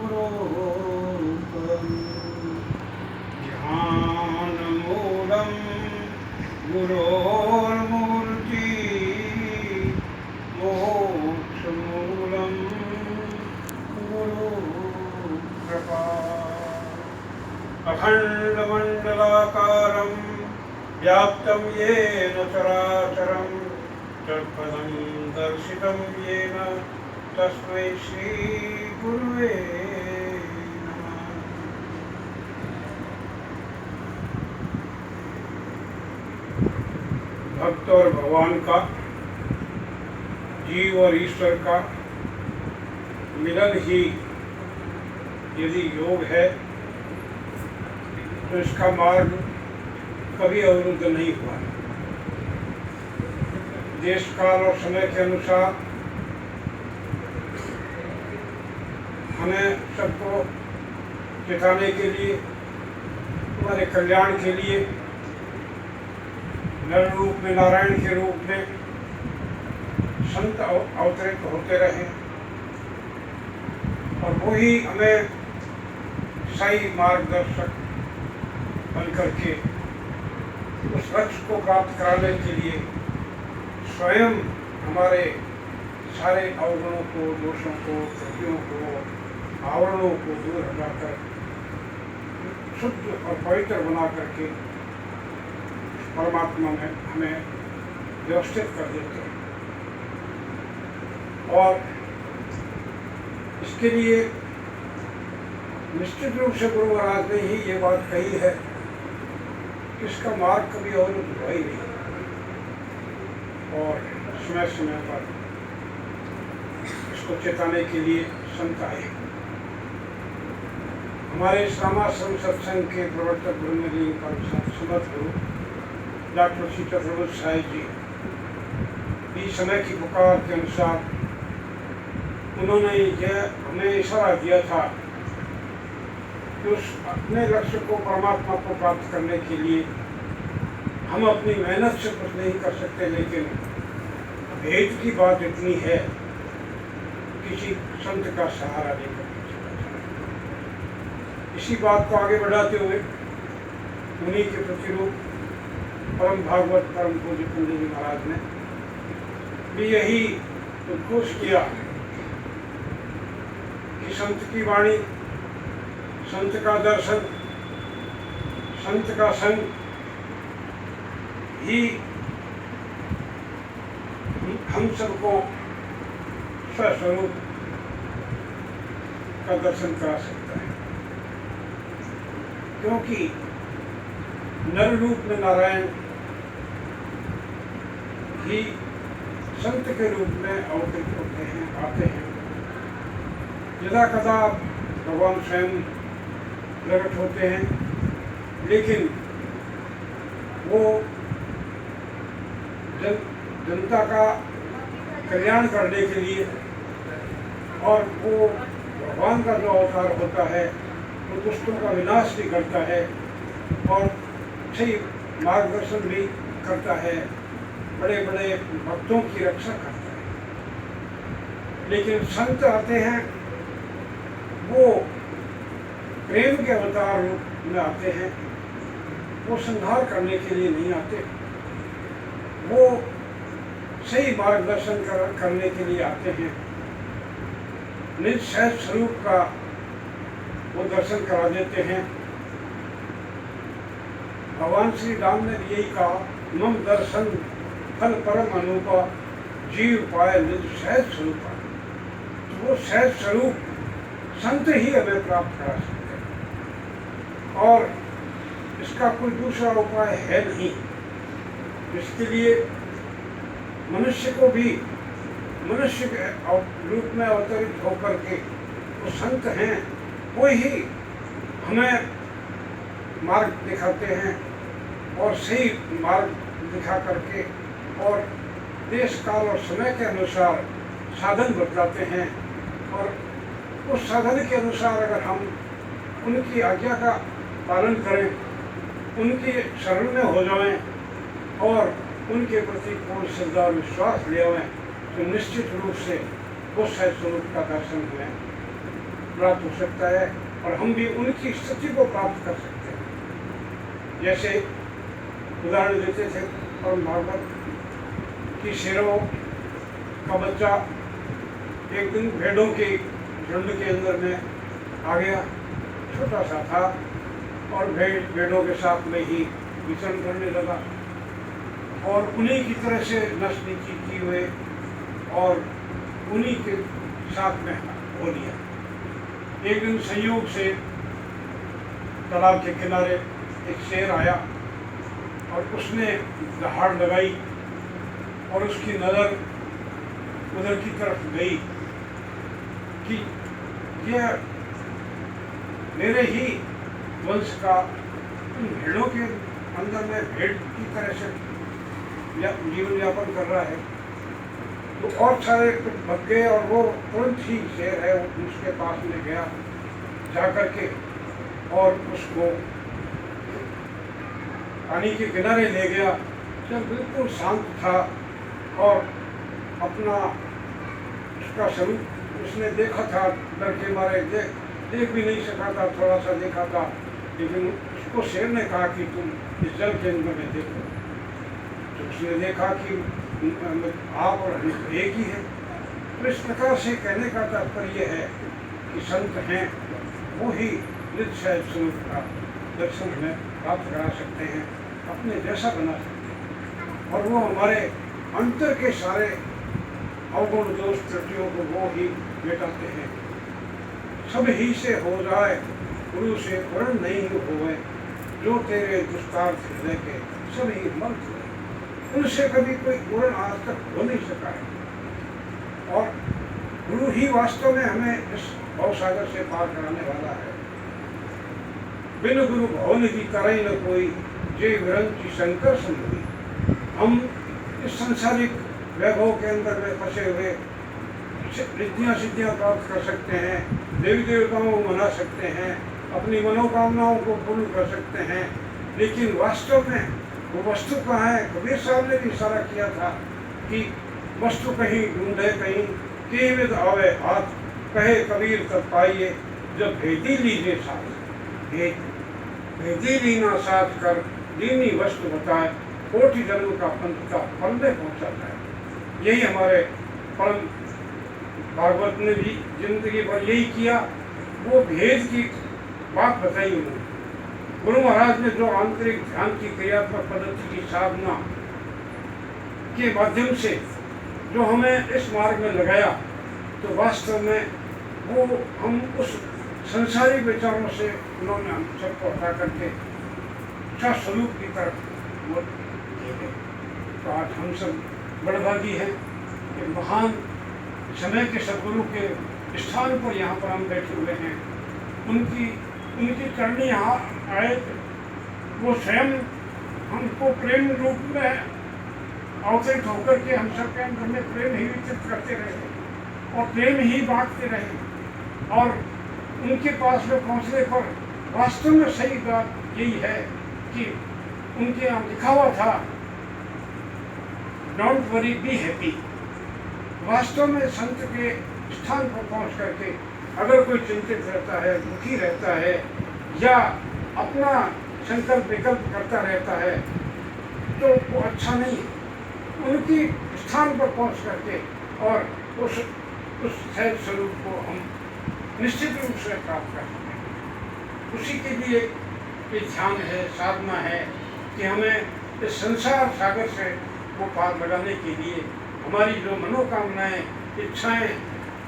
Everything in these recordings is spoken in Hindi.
गुरोरुपम् ध्यानमूलं गुरोर्मूर्ति मोक्षमूलं गुरुकृपा अखण्डमण्डलाकारं व्याप्तं येन चराचरं तत्पदं दर्शितं येन तस्मै श्रीगुरुवे नमः। भक्त और भगवान का, जीव और ईश्वर का मिलन ही यदि योग है तो इसका मार्ग कभी अवरुद्ध नहीं हुआ। देश काल और समय के अनुसार हमें सबको सिखाने के लिए, हमारे कल्याण के लिए नर रूप में, नारायण के रूप में संत अवतरित होते रहे और वही हमें सही मार्गदर्शक बन करके उस लक्ष्य को प्राप्त कराने के लिए स्वयं हमारे सारे अवगुणों को, दोषों को, त्रुटियों को, आवरणों को दूर हटाकर शुद्ध और पवित्र बना करके परमात्मा में हमें व्यवस्थित कर देते हैं। और इसके लिए निश्चित रूप से गुरु महाराज ने ही ये बात कही है कि इसका मार्ग कभी अवरुद्ध हुआ ही नहीं। और समय समय पर इसको चेताने के लिए संत आए। हमारे श्यामाश्रम सत्संग के प्रवर्तक ब्रह्मजी समर्थ गुरु डॉक्टर श्री चतुर्भुज साहिब जी भी समय की पुकार के अनुसार उन्होंने यह हमें इशारा दिया था कि उस अपने लक्ष्य को, परमात्मा को प्राप्त करने के लिए हम अपनी मेहनत से कुछ नहीं कर सकते, लेकिन भेद की बात इतनी है किसी संत का सहारा लेकर। इसी बात को आगे बढ़ाते हुए उन्हीं के प्रतिरूप परम भागवत परम पूज्य पंडित जी महाराज ने भी यही उद्घोष किया कि संत की वाणी, संत का दर्शन, संत का संग ही हम सबको स्वस्वरूप का दर्शन करा सकता है। क्योंकि नर रूप में नारायण ही संत के रूप में अवतरित होते हैं, आते हैं। यदा कदा भगवान स्वयं प्रकट होते हैं, लेकिन वो जनता का कल्याण करने के लिए, और वो भगवान का जो अवतार होता है वो दुष्टों का विनाश भी करता है और सही मार्गदर्शन भी करता है, बड़े बड़े भक्तों की रक्षा करता है। लेकिन संत आते हैं, वो प्रेम के अवतार रूप में आते हैं, वो संहार करने के लिए नहीं आते, वो सही मार्गदर्शन करने के लिए आते हैं। निज सहज स्वरूप का वो दर्शन करा देते हैं। भगवान श्री राम ने यही कहा, मम दर्शन फल परम अनूपा, जीव पाए निज सहज स्वरूपा। तो वो सहज स्वरूप संत ही हमें प्राप्त करा सकते हैं और इसका कोई दूसरा उपाय है नहीं। इसके लिए मनुष्य को भी मनुष्य के रूप में अवतरित होकर के वो संत हैं, वो ही हमें मार्ग दिखाते हैं और सही मार्ग दिखा करके और देश काल और समय के अनुसार साधन बतलाते हैं। और उस साधन के अनुसार अगर हम उनकी आज्ञा का पालन करें, उनकी शरण में हो जाएं और उनके प्रति पूर्ण श्रद्धा और विश्वास ले आएं, तो निश्चित रूप से उस सहज स्वरूप का दर्शन हमें प्राप्त हो सकता है और हम भी उनकी स्थिति को प्राप्त कर सकते हैं। जैसे उदाहरण देते थे परम भागवत कि शेरों का बच्चा एक दिन भेड़ों के झुंड के अंदर में आ गया, छोटा सा था और भेड़ों के साथ में ही विचरण करने लगा और उन्हीं की तरह से नस्ल नीति की हुए और उन्हीं के साथ में हो लिया। एक दिन संयोग से तालाब के किनारे एक शेर आया और उसने दहाड़ लगाई और उसकी नज़र उधर की तरफ गई कि यह मेरे ही वंश का उन भेड़ों के अंदर में भेड़ की तरह से जीवन यापन कर रहा है। तो और सारे भग गए और वो तुरंत ही शेर है उसके पास में गया, जाकर के और उसको पानी के किनारे ले गया। जब बिल्कुल शांत था और अपना उसका स्वरूप उसने देखा था, डर के मारे देख भी नहीं सका था, थोड़ा सा देखा था, लेकिन उसको शेर ने कहा कि तुम इस जल के अंदर में देखो। तो उसने देखा कि आप और हम एक ही है। तो इस प्रकार से कहने का तात्पर्य है कि संत हैं वो ही नित्य स्वरूप का दर्शन हमें प्राप्त करा सकते हैं, अपने जैसा बना सकते हैं और वो हमारे अंतर के सारे अवगुण दोष त्रुटियों को वो ही मिटाते हैं। सब ही से हो जाए गुरु से वर्ण नहीं होवे, जो तेरे दुष्टार्थ हृदय के सभी मर्द हुए। उनसे कभी कोई वर्ण आज तक हो नहीं सका है और गुरु ही वास्तव में हमें इस भवसागर से पार कराने वाला है। बिन गुरु भवन की करे न कोई, जे विरंची शंकर संभवी। हम इस सांसारिक वैभव के अंदर में फंसे हुए रिद्धियाँ सिद्धियाँ प्राप्त कर सकते हैं, देवी देवताओं को मना सकते हैं, अपनी मनोकामनाओं को पूर्ण कर सकते हैं, लेकिन वास्तव में वो वस्तु कहाँ है? कबीर साहब ने भी इशारा किया था कि वस्तु कहीं ढूंढे कहीं, के विद आवे हाथ, कहे कबीर तब पाइए, जब भेदी लीजिए साथ। भेदी लीना साथ कर, दीनी वस्तु बताए, कोटि जन्म का पंथ का फल में पहुँचाता है। यही हमारे परम भागवत ने भी जिंदगी भर यही किया। वो भेद की बात बताई उन्होंने। गुरु महाराज ने जो आंतरिक ध्यान की क्रियात्मक पद्धति की साधना के माध्यम से जो हमें इस मार्ग में लगाया, तो वास्तव में वो हम उस संसारिक विचारों से उन्होंने हम सबको हटा करके स्वस्वरूप की तरफ वो किए। तो आज हम सब बड़भागी हैं कि महान समय के सदगुरु के स्थान पर यहाँ पर हम बैठे हुए हैं। उनकी चरणी यहाँ आए, वो स्वयं हमको प्रेम रूप में अवतरित होकर के हम सबके अंदर में प्रेम ही वितरित करते रहे और प्रेम ही बांटते रहे। और उनके पास में पहुँचने पर वास्तव में सही बात यही है कि उनके यहाँ लिखा हुआ था, डोंट वरी बी हैप्पी। वास्तव में संत के स्थान पर पहुँच करके अगर कोई चिंतित रहता है, दुखी रहता है या अपना संकल्प विकल्प करता रहता है, तो वो अच्छा नहीं है। उनकी स्थान पर पहुंच करके और उस सहज स्वरूप को हम निश्चित रूप से प्राप्त कर सकते हैं। उसी के लिए ये ध्यान है, साधना है कि हमें इस संसार सागर से वो पार लगाने के लिए हमारी जो मनोकामनाएं, इच्छाएं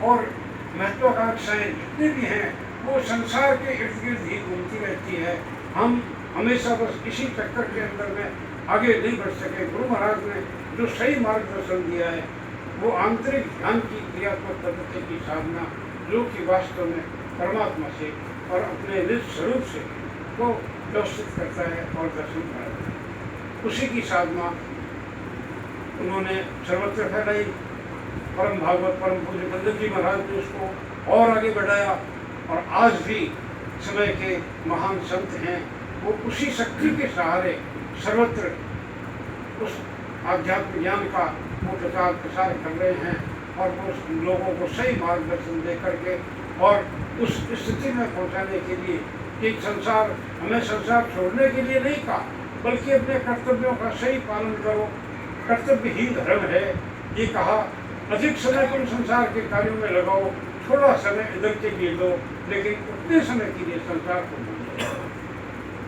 और महत्वाकांक्षाएं जितनी भी हैं, वो संसार के इर्द गिर्द ही घूमती रहती है। हम हमेशा बस इसी चक्कर के अंदर में आगे नहीं बढ़ सके। गुरु महाराज ने जो सही मार्गदर्शन दिया है, वो आंतरिक ध्यान की क्रियात्मक पद्धति की साधना, जो कि वास्तव में परमात्मा से और अपने निज स्वरूप से को व्यवस्थित करता है और दर्शन कराता है। उसी की साधना उन्होंने सर्वत्र फैलाई। परम भागवत परम पूज्य बंदर जी महाराज ने उसको और आगे बढ़ाया और आज भी समय के महान संत हैं, वो उसी शक्ति के सहारे सर्वत्र उस आध्यात्मिक ज्ञान का वो प्रचार प्रसार कर रहे हैं और वो लोगों को सही मार्गदर्शन दे करके और उस स्थिति में पहुंचाने के लिए कि संसार हमें संसार छोड़ने के लिए नहीं कहा, बल्कि अपने कर्तव्यों का सही पालन करो, कर्तव्य ही धर्म है ये कहा। अधिक समय तुम संसार के कार्यों में लगाओ, थोड़ा समय इधर के लिए दो, लेकिन उतने समय के लिए संसार को भूलो।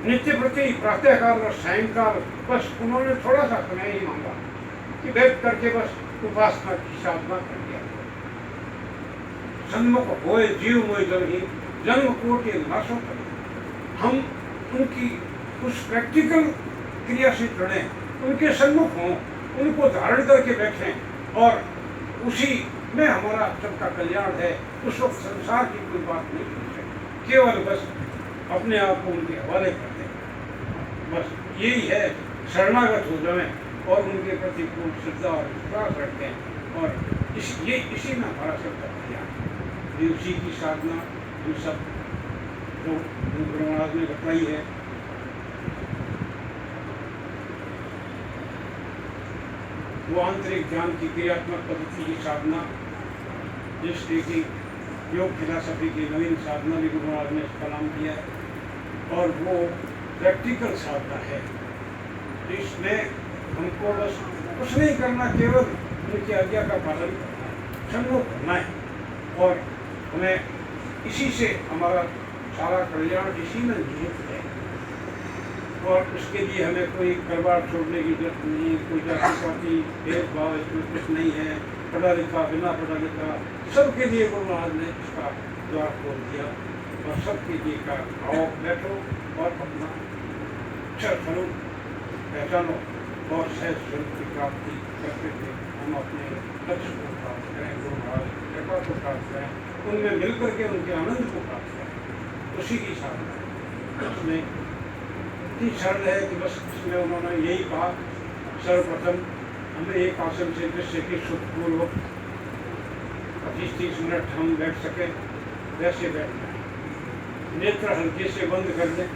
नित्य प्रति प्रातःकाल और सायंकाल बस उन्होंने थोड़ा सा समय ही मांगा कि बैठ करके बस उपासना की साधना कर दिया। सन्मुख होए जीव मोय जन ही जन्म कोटि नाशों कर। हम उनकी उस प्रैक्टिकल क्रिया से जुड़े, उनके सन्मुख हों, उनको धारण करके बैठें और उसी में हमारा सबका कल्याण है। उस वक्त संसार की कोई बात नहीं पूछे, केवल बस अपने आप को उनके हवाले कर दें। बस यही है, शरणागत हो जाएं और उनके प्रति पूर्ण श्रद्धा और विश्वास रखें और इसी में हमारा सबका कल्याण है। उसी की साधना हम सब जो गुरु महाराज ने बताई है, वो आंतरिक ज्ञान की क्रियात्मक पद्धति की साधना, जिससे कि योग फिलॉसफी की नवीन साधना भी गुरु महाराज ने इसका नाम दिया है और वो प्रैक्टिकल साधना है। इसमें हमको बस कुछ नहीं करना, केवल उनकी आज्ञा का पालन करना है, सन्मुख करना है और हमें इसी से हमारा सारा कल्याण इसी में निहित है। और उसके लिए हमें कोई करवार छोड़ने की जरूरत नहीं, कोई जाति पाति भेदभाव इसमें कुछ नहीं है। पढ़ा लिखा बिना पढ़ा लिखा सबके लिए गुरु महाराज ने इसका द्वार खोल दिया और सबके लिए का आओ बैठो और अपना अक्षर स्वरूप पहचानो और सहज स्वरूप की प्राप्ति करते हुए हम अपने लक्ष्य को प्राप्त करें, गुरु महाराज की कृपा को प्राप्त करें, उनमें मिलकर के उनके आनंद को प्राप्त करें। उसी की साधना उसमें इतनी सरल है कि बस इसमें उन्होंने यही कहा, सर्वप्रथम हमें एक आसन से जिससे कि सुखपूर्वक 25-30 मिनट हम बैठ सकें वैसे बैठना है। नेत्र हल्के से बंद कर दें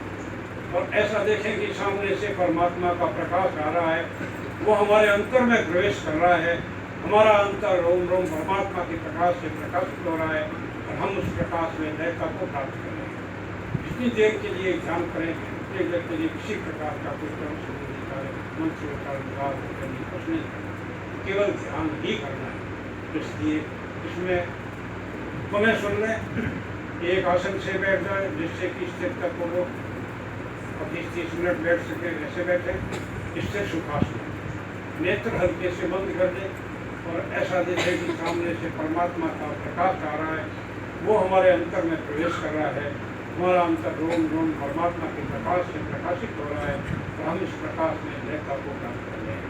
और ऐसा देखें कि सामने से परमात्मा का प्रकाश आ रहा है, वो हमारे अंतर में प्रवेश कर रहा है। हमारा अंतर रोम रोम परमात्मा के प्रकाश से प्रकाशित हो रहा है और हम उस प्रकाश में लयता को प्राप्त कर रहे हैं। जितनी देर के लिए ध्यान करें, उतनी देर के लिए किसी प्रकार का कोई कर्म शुरू नहीं करें, मंत्र विचार विवाद करनी कुछ नहीं करना, केवल ध्यान ही करना है। इसलिए इसमें तुम्हें सुन लें, एक आसन से बैठ जाए जिससे कि स्थिरता पूर्वक 25-30 मिनट बैठ सके, ऐसे बैठे। इससे सुखासन, नेत्र हल्के से बंद कर दें और ऐसा देखे कि सामने से परमात्मा का प्रकाश आ रहा है, वो हमारे अंतर में प्रवेश कर रहा है। हमारा अंतर रोम रोम परमात्मा के प्रकाश से प्रकाशित हो रहा है और हम इस प्रकाश में लयता को प्राप्त कर रहे हैं।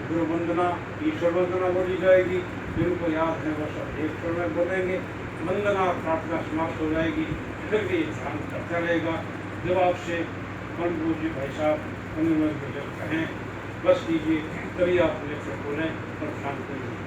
गुरु वंदना, ईश्वर वंदना बोली जाएगी, जिनको याद है वो सब एक स्वर में बोलेंगे। वंदना प्रार्थना समाप्त हो जाएगी, फिर भी ध्यान करता रहेगा। जब आपसे मन पूज्य भाई साहब कहें बस कीजिए, तभी आप लेकर बोलें और ध्यान करिए।